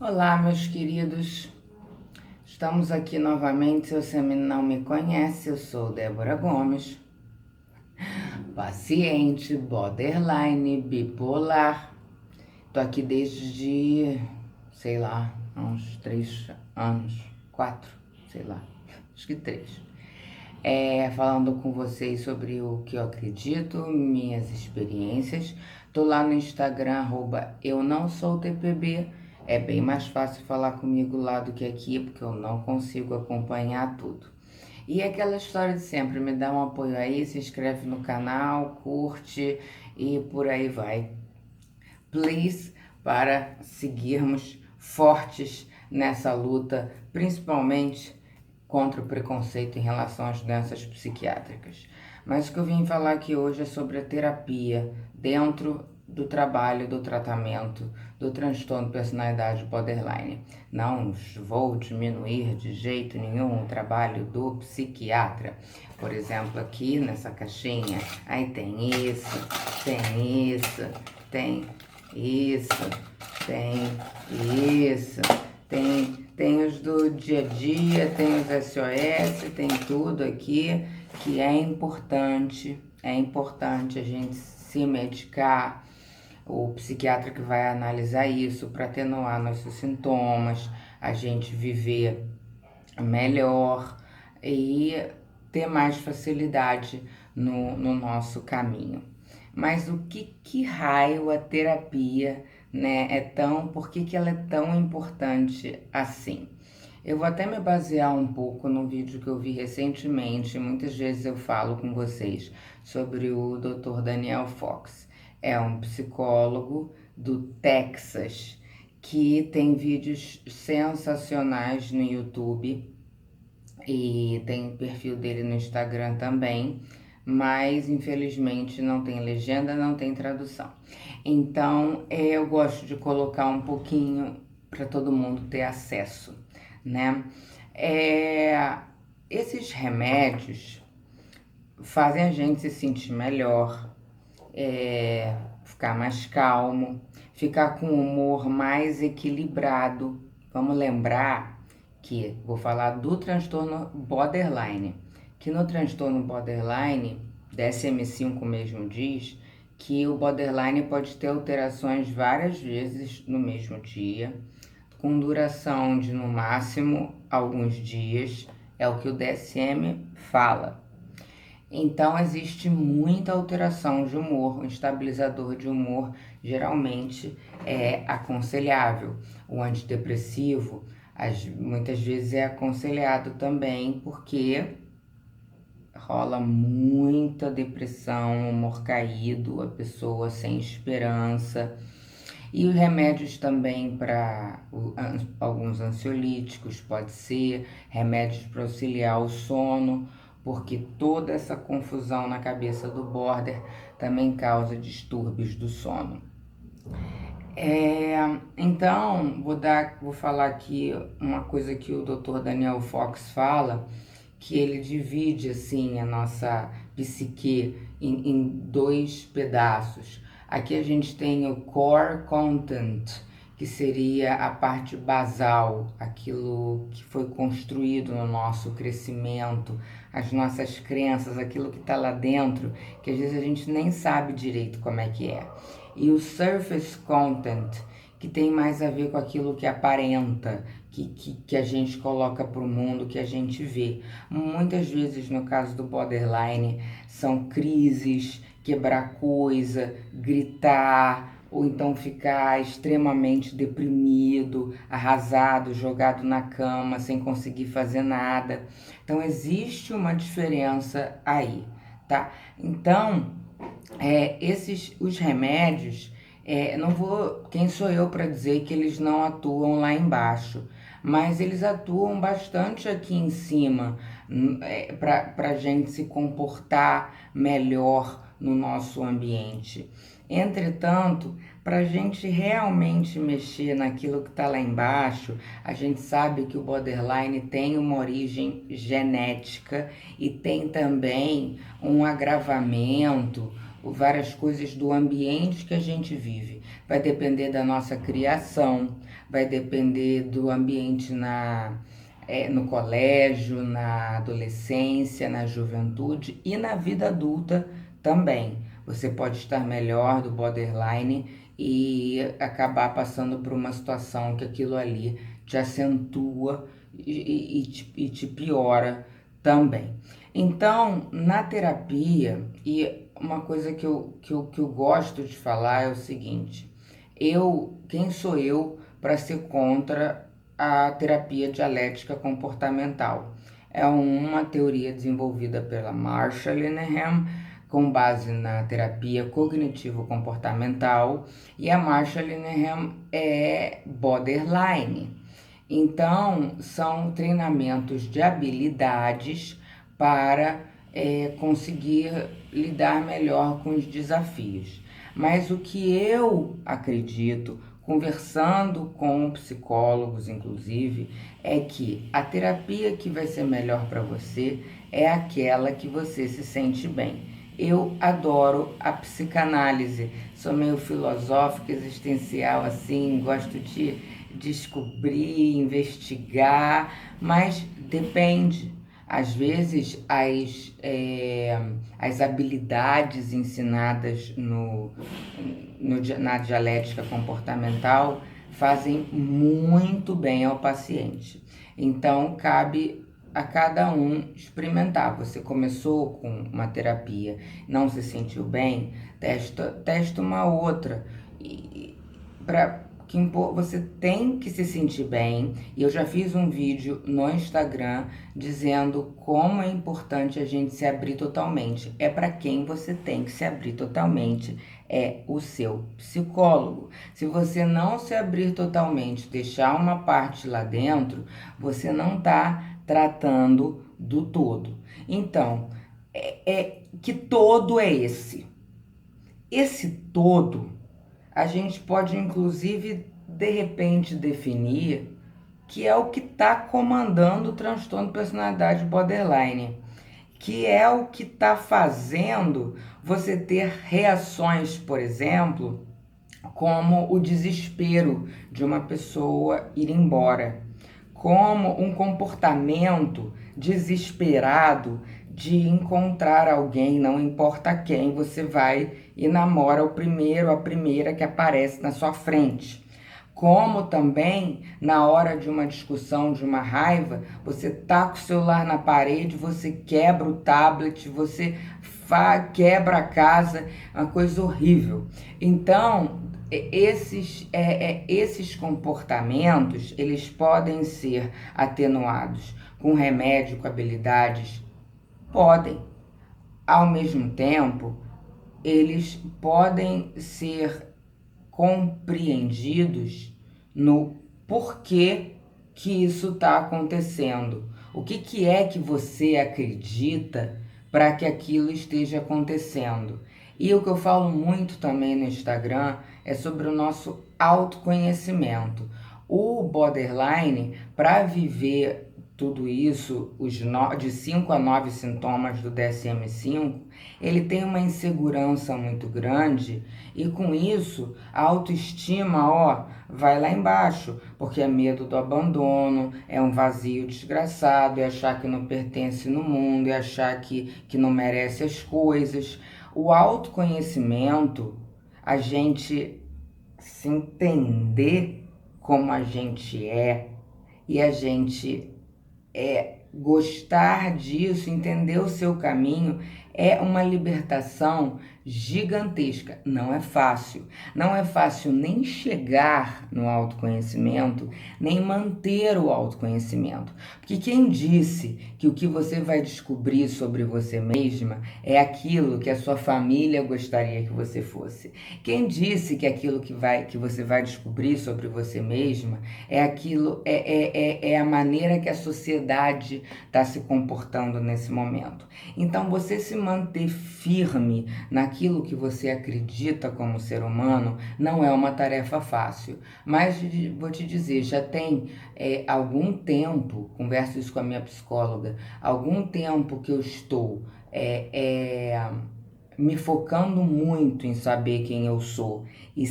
Olá, meus queridos. Estamos aqui novamente. Se você não me conhece, eu sou Débora Gomes, paciente, borderline, bipolar. Tô aqui desde, sei lá, uns 3 anos, 4, sei lá, acho que 3. Falando com vocês sobre o que eu acredito, minhas experiências. Tô lá no Instagram, eu não sou TPB. É bem mais fácil falar comigo lá do que aqui, porque eu não consigo acompanhar tudo. E aquela história de sempre, me dá um apoio aí, se inscreve no canal, curte e por aí vai. Please, para seguirmos fortes nessa luta, principalmente contra o preconceito em relação às doenças psiquiátricas. Mas o que eu vim falar aqui hoje é sobre a terapia dentro do trabalho, do tratamento do transtorno de personalidade borderline. Não vou diminuir de jeito nenhum o trabalho do psiquiatra. Por exemplo, aqui nessa caixinha, aí tem isso, tem isso, tem isso, tem os do dia a dia, tem os SOS, tem tudo aqui que é importante a gente se medicar. O psiquiatra que vai analisar isso para atenuar nossos sintomas, a gente viver melhor e ter mais facilidade no nosso caminho. Mas o que raio a terapia, né, por que ela é tão importante assim? Eu vou até me basear um pouco no vídeo que eu vi recentemente. Muitas vezes eu falo com vocês sobre o Dr. Daniel Fox. É um psicólogo do Texas que tem vídeos sensacionais no YouTube e tem perfil dele no Instagram também, mas infelizmente não tem legenda, não tem tradução. Então eu gosto de colocar um pouquinho para todo mundo ter acesso, né? Esses remédios fazem a gente se sentir melhor, ficar mais calmo, ficar com o humor mais equilibrado. Vamos lembrar que vou falar do transtorno borderline, que no transtorno borderline, DSM-5 mesmo diz que o borderline pode ter alterações várias vezes no mesmo dia, com duração de no máximo alguns dias, é o que o DSM fala. Então existe muita alteração de humor, um estabilizador de humor geralmente é aconselhável. O antidepressivo muitas vezes é aconselhado também porque rola muita depressão, humor caído, a pessoa sem esperança. E os remédios também para alguns ansiolíticos, pode ser remédios para auxiliar o sono, porque toda essa confusão na cabeça do border também causa distúrbios do sono. Então, vou falar aqui uma coisa que o Dr. Daniel Fox fala, que ele divide assim a nossa psique em dois pedaços. Aqui a gente tem o core content, que seria a parte basal, aquilo que foi construído no nosso crescimento, as nossas crenças, aquilo que está lá dentro, que às vezes a gente nem sabe direito como é que é. E o surface content, que tem mais a ver com aquilo que aparenta, que a gente coloca para o mundo, que a gente vê. Muitas vezes, no caso do borderline, são crises, quebrar coisa, gritar, ou então ficar extremamente deprimido, arrasado, jogado na cama, sem conseguir fazer nada. Então, existe uma diferença aí, tá? Então, os remédios, não vou, quem sou eu para dizer que eles não atuam lá embaixo, mas eles atuam bastante aqui em cima, para a gente se comportar melhor no nosso ambiente. Entretanto, para a gente realmente mexer naquilo que está lá embaixo, a gente sabe que o borderline tem uma origem genética e tem também um agravamento várias coisas do ambiente que a gente vive. Vai depender da nossa criação, vai depender do ambiente no colégio, na adolescência, na juventude e na vida adulta também. Você pode estar melhor do borderline e acabar passando por uma situação que aquilo ali te acentua e te piora também. Então, na terapia, e uma coisa que eu gosto de falar é o seguinte: quem sou eu para ser contra a terapia dialética comportamental? É uma teoria desenvolvida pela Marsha Linehan, com base na terapia cognitivo-comportamental, e a Marsha Linehan é borderline. Então, são treinamentos de habilidades para conseguir lidar melhor com os desafios. Mas o que eu acredito, conversando com psicólogos inclusive, é que a terapia que vai ser melhor para você é aquela que você se sente bem. Eu adoro a psicanálise, sou meio filosófica, existencial assim, gosto de descobrir, investigar, mas depende. Às vezes as habilidades ensinadas na dialética comportamental fazem muito bem ao paciente. Então, cabe a cada um experimentar. Você começou com uma terapia, não se sentiu bem, testa uma outra. Você tem que se sentir bem. E eu já fiz um vídeo no Instagram dizendo como é importante a gente se abrir totalmente. É para quem você tem que se abrir totalmente, é o seu psicólogo. Se você não se abrir totalmente, deixar uma parte lá dentro, você não está tratando do todo. Então, que todo é esse? Esse todo a gente pode inclusive de repente definir que é o que está comandando o transtorno de personalidade borderline, que é o que está fazendo você ter reações, por exemplo, como o desespero de uma pessoa ir embora, como um comportamento desesperado de encontrar alguém, não importa quem, você vai e namora o primeiro, a primeira que aparece na sua frente. Como também, na hora de uma discussão, de uma raiva, você taca o celular na parede, você quebra o tablet, você quebra a casa, uma coisa horrível. Então, esses comportamentos, eles podem ser atenuados com remédio, com habilidades. Podem. Ao mesmo tempo, eles podem ser compreendidos no porquê que isso está acontecendo. O que é que você acredita para que aquilo esteja acontecendo? E o que eu falo muito também no Instagram é sobre o nosso autoconhecimento. O borderline, para viver tudo isso, de 5 a 9 sintomas do DSM-5, ele tem uma insegurança muito grande e com isso a autoestima, vai lá embaixo, porque é medo do abandono, é um vazio desgraçado, é achar que não pertence no mundo, é achar que não merece as coisas. O autoconhecimento, a gente se entender como a gente é e a gente gostar disso, entender o seu caminho, é uma libertação gigantesca. Não é fácil. Não é fácil nem chegar no autoconhecimento, nem manter o autoconhecimento. Porque quem disse que o que você vai descobrir sobre você mesma é aquilo que a sua família gostaria que você fosse? Quem disse que aquilo que você vai descobrir sobre você mesma é aquilo, é a maneira que a sociedade está se comportando nesse momento? Então, você se manter firme naquilo que você acredita como ser humano não é uma tarefa fácil. Mas vou te dizer, já tem algum tempo, converso isso com a minha psicóloga, algum tempo que eu estou me focando muito em saber quem eu sou e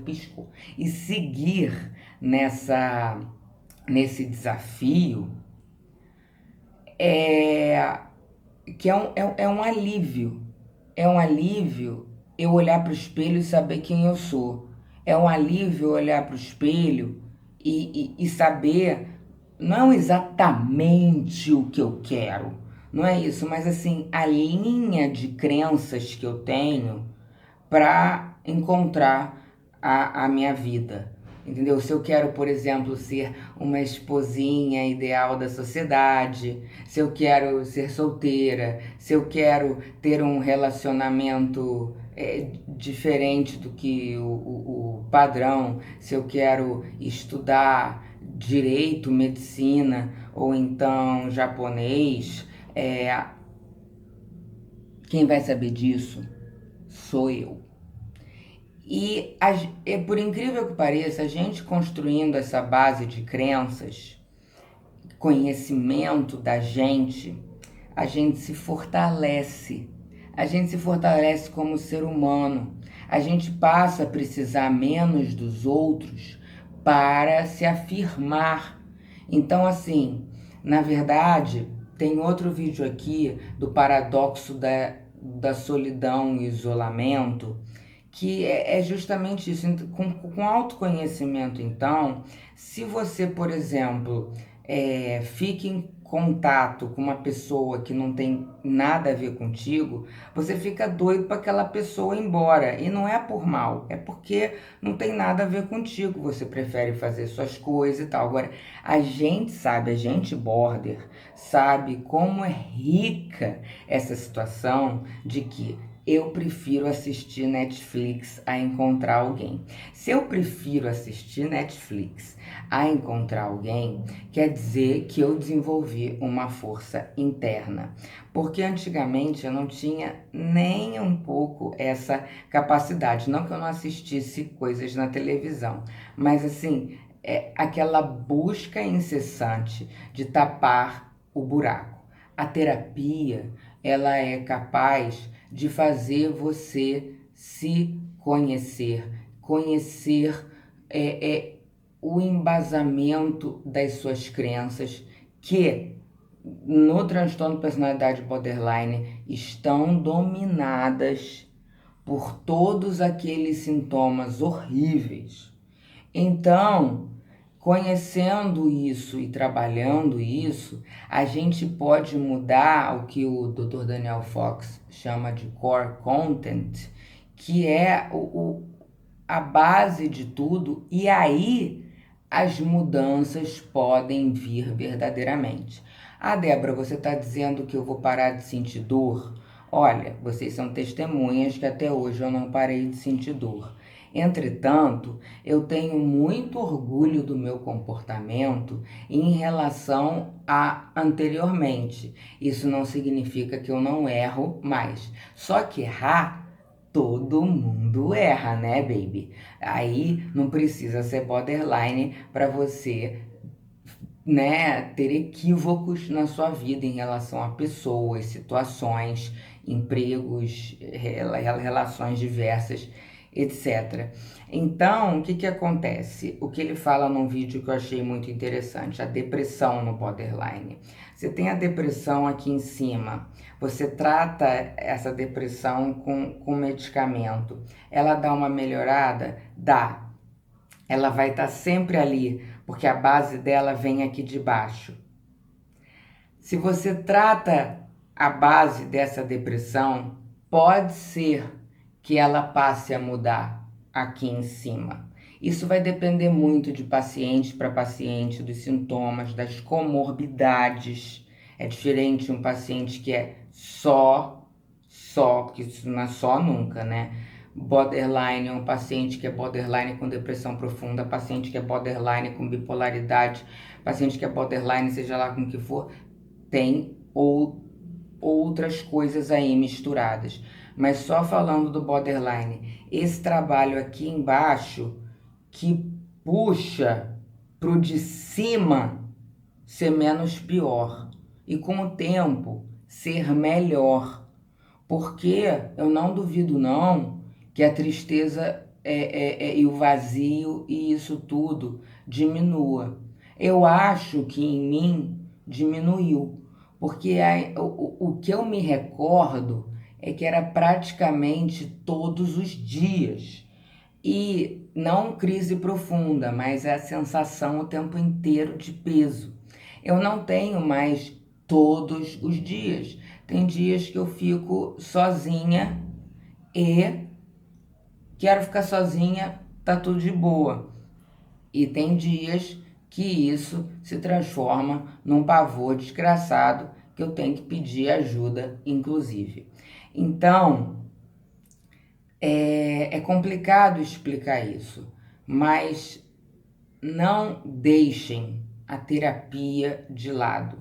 piscou, e seguir nesse desafio, é que é um alívio. É um alívio eu olhar para o espelho e saber quem eu sou. É um alívio eu olhar para o espelho e saber, não exatamente o que eu quero, não é isso, mas assim, a linha de crenças que eu tenho para encontrar a minha vida. Entendeu? Se eu quero, por exemplo, ser uma esposinha ideal da sociedade, se eu quero ser solteira, se eu quero ter um relacionamento diferente do que o padrão, se eu quero estudar direito, medicina ou então japonês, quem vai saber disso sou eu. Por incrível que pareça, a gente construindo essa base de crenças, conhecimento da gente, a gente se fortalece. A gente se fortalece como ser humano. A gente passa a precisar menos dos outros para se afirmar. Então, assim, na verdade, tem outro vídeo aqui do paradoxo da solidão e isolamento, que é justamente isso. Com autoconhecimento, então, se você, por exemplo, fica em contato com uma pessoa que não tem nada a ver contigo, você fica doido para aquela pessoa ir embora. E não é por mal, é porque não tem nada a ver contigo. Você prefere fazer suas coisas e tal. Agora, a gente sabe, a gente border, sabe como é rica essa situação de que eu prefiro assistir Netflix a encontrar alguém. Se eu prefiro assistir Netflix a encontrar alguém, quer dizer que eu desenvolvi uma força interna. Porque antigamente eu não tinha nem um pouco essa capacidade. Não que eu não assistisse coisas na televisão, mas assim, aquela busca incessante de tapar o buraco. A terapia, ela é capaz de fazer você se conhecer o embasamento das suas crenças, que no transtorno de personalidade borderline estão dominadas por todos aqueles sintomas horríveis. Então, conhecendo isso e trabalhando isso, a gente pode mudar o que o Dr. Daniel Fox chama de core content, que é a base de tudo, e aí as mudanças podem vir verdadeiramente. Ah, Débora, você está dizendo que eu vou parar de sentir dor? Olha, vocês são testemunhas que até hoje eu não parei de sentir dor. Entretanto, eu tenho muito orgulho do meu comportamento em relação a anteriormente. Isso não significa que eu não erro mais. Só que errar, todo mundo erra, né, baby? Aí não precisa ser borderline para você, né, ter equívocos na sua vida em relação a pessoas, situações, empregos, relações diversas, etc. Então, o que acontece? O que ele fala num vídeo que eu achei muito interessante, a depressão no borderline. Você tem a depressão aqui em cima, você trata essa depressão com medicamento. Ela dá uma melhorada? Dá. Ela vai estar sempre ali, porque a base dela vem aqui de baixo. Se você trata a base dessa depressão, pode ser que ela passe a mudar aqui em cima. Isso vai depender muito de paciente para paciente, dos sintomas, das comorbidades. É diferente um paciente que é que isso não é só nunca, né? Borderline é um paciente que é borderline com depressão profunda, paciente que é borderline com bipolaridade, paciente que é borderline, seja lá com o que for, tem outras coisas aí misturadas. Mas só falando do borderline, esse trabalho aqui embaixo que puxa pro de cima ser menos pior e com o tempo ser melhor. porque eu não duvido não que a tristeza e o vazio e isso tudo diminua. Eu acho que em mim diminuiu, porque o que eu me recordo é que era praticamente todos os dias. E não crise profunda, mas a sensação o tempo inteiro de peso. Eu não tenho mais todos os dias. Tem dias que eu fico sozinha e quero ficar sozinha, tá tudo de boa. E tem dias que isso se transforma num pavor desgraçado que eu tenho que pedir ajuda, inclusive. Então, é complicado explicar isso, mas não deixem a terapia de lado.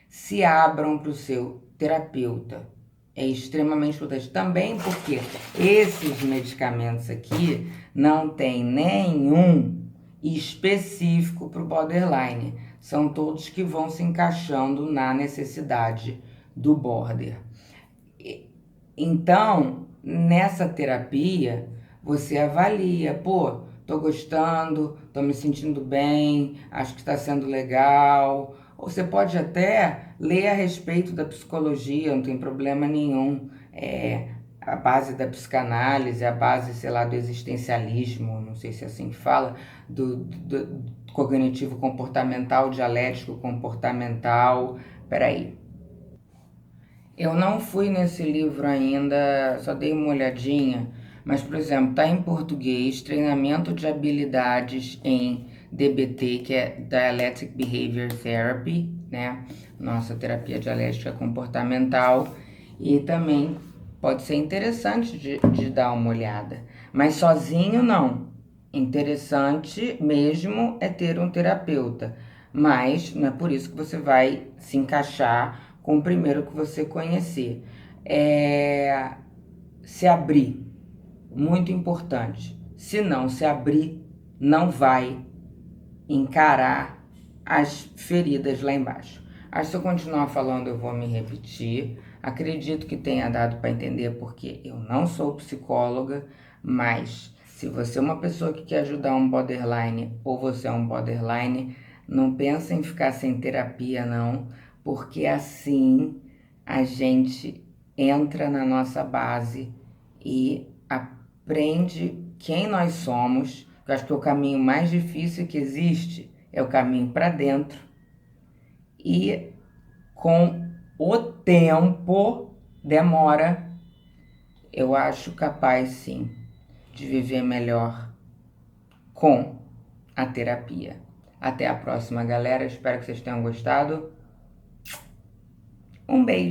Se abram para o seu terapeuta. É extremamente importante. Também porque esses medicamentos aqui não tem nenhum específico para o borderline. São todos que vão se encaixando na necessidade do border. Então, nessa terapia, você avalia, pô, tô gostando, tô me sentindo bem, acho que está sendo legal. Ou você pode até ler a respeito da psicologia, não tem problema nenhum. A base da psicanálise, a base, sei lá, do existencialismo, não sei se é assim que fala, do cognitivo comportamental, dialético comportamental. Peraí. Eu não fui nesse livro ainda, só dei uma olhadinha, mas, por exemplo, está em português, Treinamento de Habilidades em DBT, que é Dialectic Behavior Therapy, né? Nossa terapia dialética comportamental, e também pode ser interessante de dar uma olhada, mas sozinho não. Interessante mesmo é ter um terapeuta, mas não é por isso que você vai se encaixar com o primeiro que você conhecer. Se abrir, muito importante. Se não se abrir, não vai encarar as feridas lá embaixo. Acho que se eu continuar falando, eu vou me repetir. Acredito que tenha dado para entender, porque eu não sou psicóloga, mas se você é uma pessoa que quer ajudar um borderline ou você é um borderline, não pensa em ficar sem terapia, não, porque assim a gente entra na nossa base e aprende quem nós somos. Eu acho que o caminho mais difícil que existe é o caminho para dentro, e com o tempo, demora, eu acho capaz sim de viver melhor com a terapia. Até a próxima, galera. Espero que vocês tenham gostado. Um beijo.